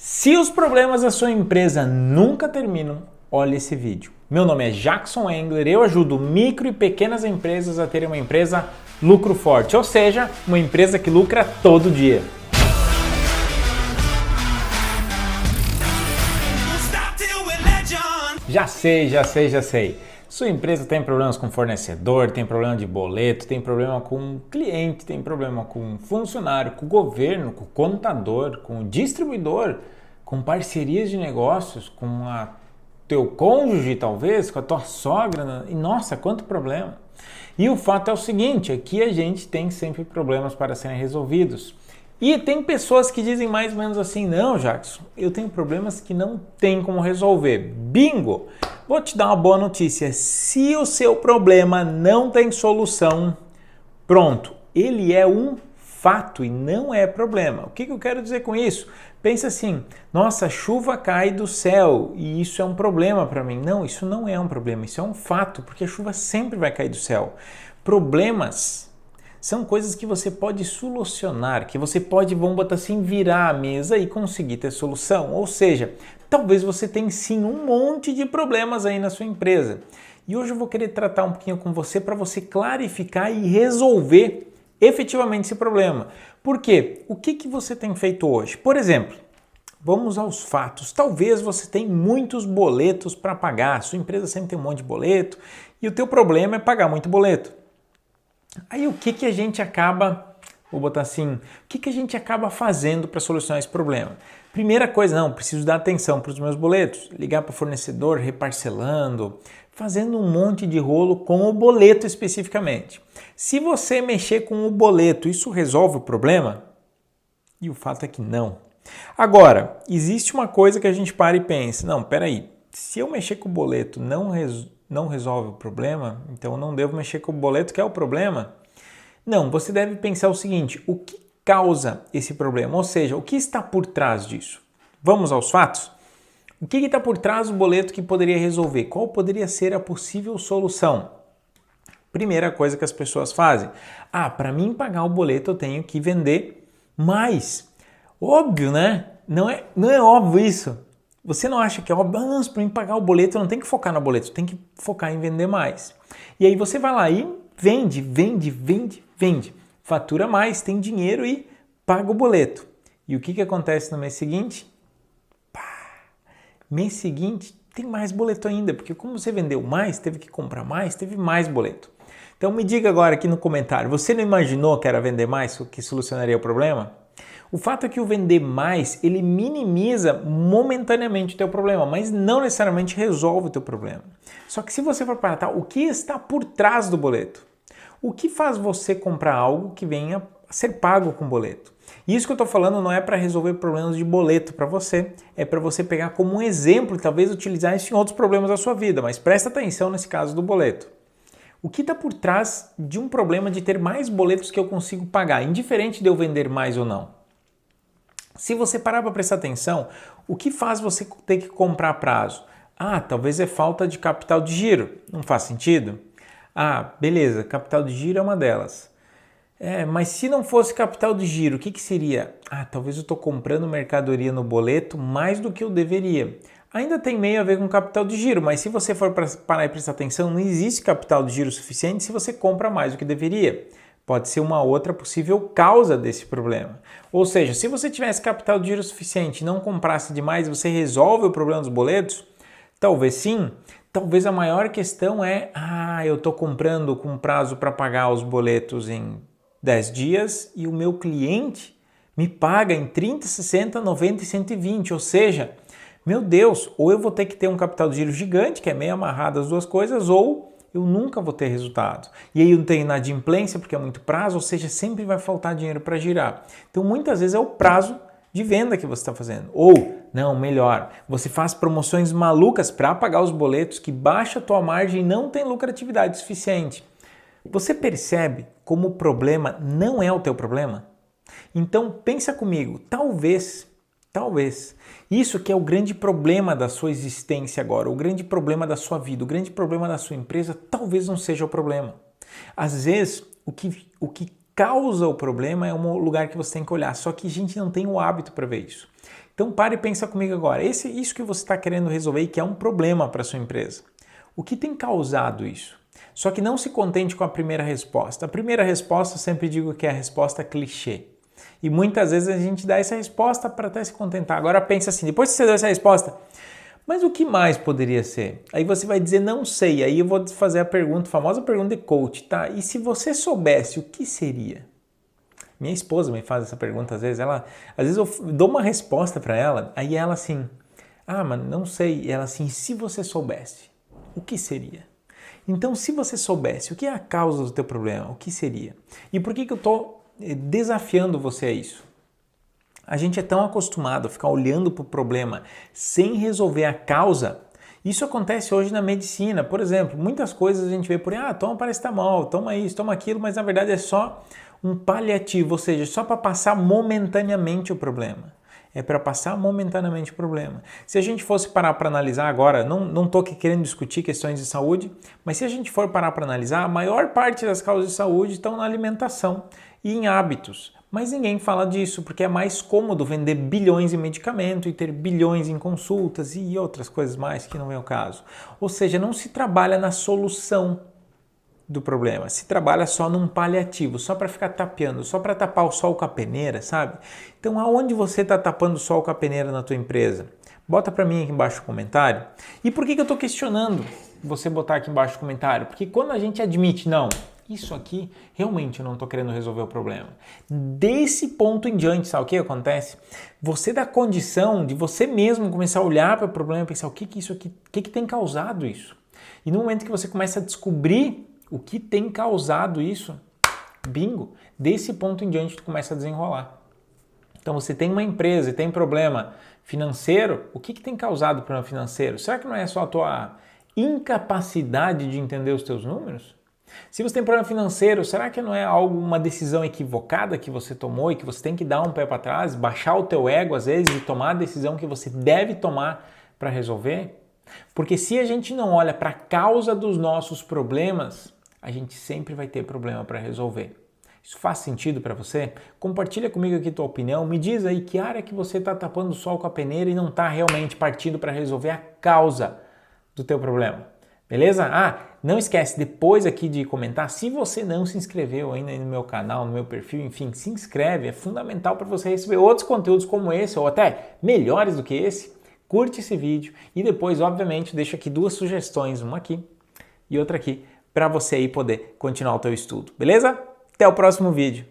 Se os problemas da sua empresa nunca terminam, olhe esse vídeo. Meu nome é Jackson Engler, eu ajudo micro e pequenas empresas a terem uma empresa lucro forte, ou seja, uma empresa que lucra todo dia. Já sei. Sua empresa tem problemas com fornecedor, tem problema de boleto, tem problema com cliente, tem problema com funcionário, com o governo, com o contador, com o distribuidor, com parcerias de negócios, com a teu cônjuge talvez, com a tua sogra, e nossa, quanto problema. E o fato é o seguinte, aqui a gente tem sempre problemas para serem resolvidos. E tem pessoas que dizem mais ou menos assim, não, Jackson, eu tenho problemas que não tem como resolver. Bingo! Vou te dar uma boa notícia, se o seu problema não tem solução, pronto, ele é um fato e não é problema. O que eu quero dizer com isso? Pensa assim, nossa, a chuva cai do céu e isso é um problema para mim. Não, isso não é um problema, isso é um fato, porque a chuva sempre vai cair do céu. Problemas são coisas que você pode solucionar, que você pode, vamos botar assim, virar a mesa e conseguir ter solução. Ou seja, talvez você tenha sim um monte de problemas aí na sua empresa. E hoje eu vou querer tratar um pouquinho com você para você clarificar e resolver efetivamente esse problema. Por quê? O que você tem feito hoje? Por exemplo, vamos aos fatos. Talvez você tenha muitos boletos para pagar. Sua empresa sempre tem um monte de boleto e o teu problema é pagar muito boleto. Aí o que a gente acaba, vou botar assim, o que a gente acaba fazendo para solucionar esse problema? Primeira coisa, não, preciso dar atenção para os meus boletos, ligar para o fornecedor, reparcelando, fazendo um monte de rolo com o boleto especificamente. Se você mexer com o boleto, isso resolve o problema? E o fato é que não. Agora, existe uma coisa que a gente para e pensa, não, peraí, se eu mexer com o boleto não resolve o problema, então eu não devo mexer com o boleto que é o problema? Não, você deve pensar o seguinte, o que causa esse problema? Ou seja, o que está por trás disso? Vamos aos fatos? O que está por trás do boleto que poderia resolver? Qual poderia ser a possível solução? Primeira coisa que as pessoas fazem. Para mim pagar o boleto eu tenho que vender mais. Óbvio, né? Não é óbvio isso. Você não acha que é óbvio? Mas para mim pagar o boleto eu não tenho que focar no boleto, eu tenho que focar em vender mais. E aí você vai lá e vende. Fatura mais, tem dinheiro e paga o boleto. E o que acontece no mês seguinte? Mês seguinte tem mais boleto ainda, porque como você vendeu mais, teve que comprar mais, teve mais boleto. Então me diga agora aqui no comentário, você não imaginou que era vender mais que solucionaria o problema? O fato é que o vender mais, ele minimiza momentaneamente o teu problema, mas não necessariamente resolve o teu problema. Só que se você for parar, o que está por trás do boleto? O que faz você comprar algo que venha a ser pago com boleto? E isso que eu estou falando não é para resolver problemas de boleto para você, é para você pegar como um exemplo e talvez utilizar isso em outros problemas da sua vida, mas presta atenção nesse caso do boleto. O que está por trás de um problema de ter mais boletos que eu consigo pagar, indiferente de eu vender mais ou não? Se você parar para prestar atenção, o que faz você ter que comprar a prazo? Talvez é falta de capital de giro. Não faz sentido? Beleza, capital de giro é uma delas. Mas se não fosse capital de giro, o que seria? Talvez eu estou comprando mercadoria no boleto mais do que eu deveria. Ainda tem meio a ver com capital de giro, mas se você for parar e prestar atenção, não existe capital de giro suficiente se você compra mais do que deveria. Pode ser uma outra possível causa desse problema. Ou seja, se você tivesse capital de giro suficiente e não comprasse demais, você resolve o problema dos boletos? Talvez sim. Talvez a maior questão é, eu estou comprando com prazo para pagar os boletos em 10 dias e o meu cliente me paga em 30, 60, 90 e 120. Ou seja, meu Deus, ou eu vou ter que ter um capital de giro gigante, que é meio amarrado as duas coisas, ou eu nunca vou ter resultado. E aí eu não tenho inadimplência porque é muito prazo, ou seja, sempre vai faltar dinheiro para girar. Então muitas vezes é o prazo de venda que você está fazendo. Ou, não, melhor, você faz promoções malucas para pagar os boletos que baixa a tua margem e não tem lucratividade suficiente. Você percebe como o problema não é o teu problema? Então pensa comigo, talvez, isso que é o grande problema da sua existência agora, o grande problema da sua vida, o grande problema da sua empresa, talvez não seja o problema. Às vezes, o que causa o problema é um lugar que você tem que olhar, só que a gente não tem o hábito para ver isso. Então pare e pensa comigo agora. Isso que você está querendo resolver e que é um problema para a sua empresa. O que tem causado isso? Só que não se contente com a primeira resposta. A primeira resposta eu sempre digo que é a resposta clichê. E muitas vezes a gente dá essa resposta para até se contentar. Agora pensa assim, depois que você deu essa resposta, mas o que mais poderia ser? Aí você vai dizer não sei. Aí eu vou fazer a pergunta, a famosa pergunta de coach, tá? E se você soubesse, o que seria? Minha esposa me faz essa pergunta às vezes. Às vezes eu dou uma resposta para ela, aí ela assim, mano, não sei. E ela assim, se você soubesse, o que seria? Então, se você soubesse o que é a causa do teu problema, o que seria? E por que eu estou desafiando você a isso? A gente é tão acostumado a ficar olhando para o problema sem resolver a causa. Isso acontece hoje na medicina. Por exemplo, muitas coisas a gente vê por aí, toma paracetamol, toma isso, toma aquilo, mas na verdade é só um paliativo, ou seja, só para passar momentaneamente o problema. É para passar momentaneamente o problema. Se a gente fosse parar para analisar agora, não estou aqui querendo discutir questões de saúde, mas se a gente for parar para analisar, a maior parte das causas de saúde estão na alimentação e em hábitos. Mas ninguém fala disso, porque é mais cômodo vender bilhões em medicamento e ter bilhões em consultas e outras coisas mais que não é o caso. Ou seja, não se trabalha na solução do problema, se trabalha só num paliativo, só para ficar tapeando, só para tapar o sol com a peneira, sabe? Então, aonde você está tapando o sol com a peneira na tua empresa? Bota para mim aqui embaixo no comentário. E por que eu estou questionando você botar aqui embaixo no comentário? Porque quando a gente admite, não, isso aqui realmente eu não estou querendo resolver o problema. Desse ponto em diante, sabe o que acontece? Você dá condição de você mesmo começar a olhar para o problema e pensar o que tem causado isso. E no momento que você começa a descobrir o que tem causado isso, bingo, desse ponto em diante tu começa a desenrolar. Então você tem uma empresa e tem problema financeiro, o que tem causado o problema financeiro? Será que não é só a tua incapacidade de entender os teus números? Se você tem problema financeiro, será que não é uma decisão equivocada que você tomou e que você tem que dar um pé para trás, baixar o teu ego às vezes e tomar a decisão que você deve tomar para resolver? Porque se a gente não olha para a causa dos nossos problemas, a gente sempre vai ter problema para resolver. Isso faz sentido para você? Compartilha comigo aqui tua opinião, me diz aí que área que você está tapando o sol com a peneira e não está realmente partindo para resolver a causa do teu problema. Beleza? Não esquece depois aqui de comentar, se você não se inscreveu ainda no meu canal, no meu perfil, enfim, se inscreve, é fundamental para você receber outros conteúdos como esse ou até melhores do que esse. Curte esse vídeo e depois, obviamente, deixo aqui 2 sugestões, uma aqui e outra aqui, para você aí poder continuar o teu estudo, beleza? Até o próximo vídeo.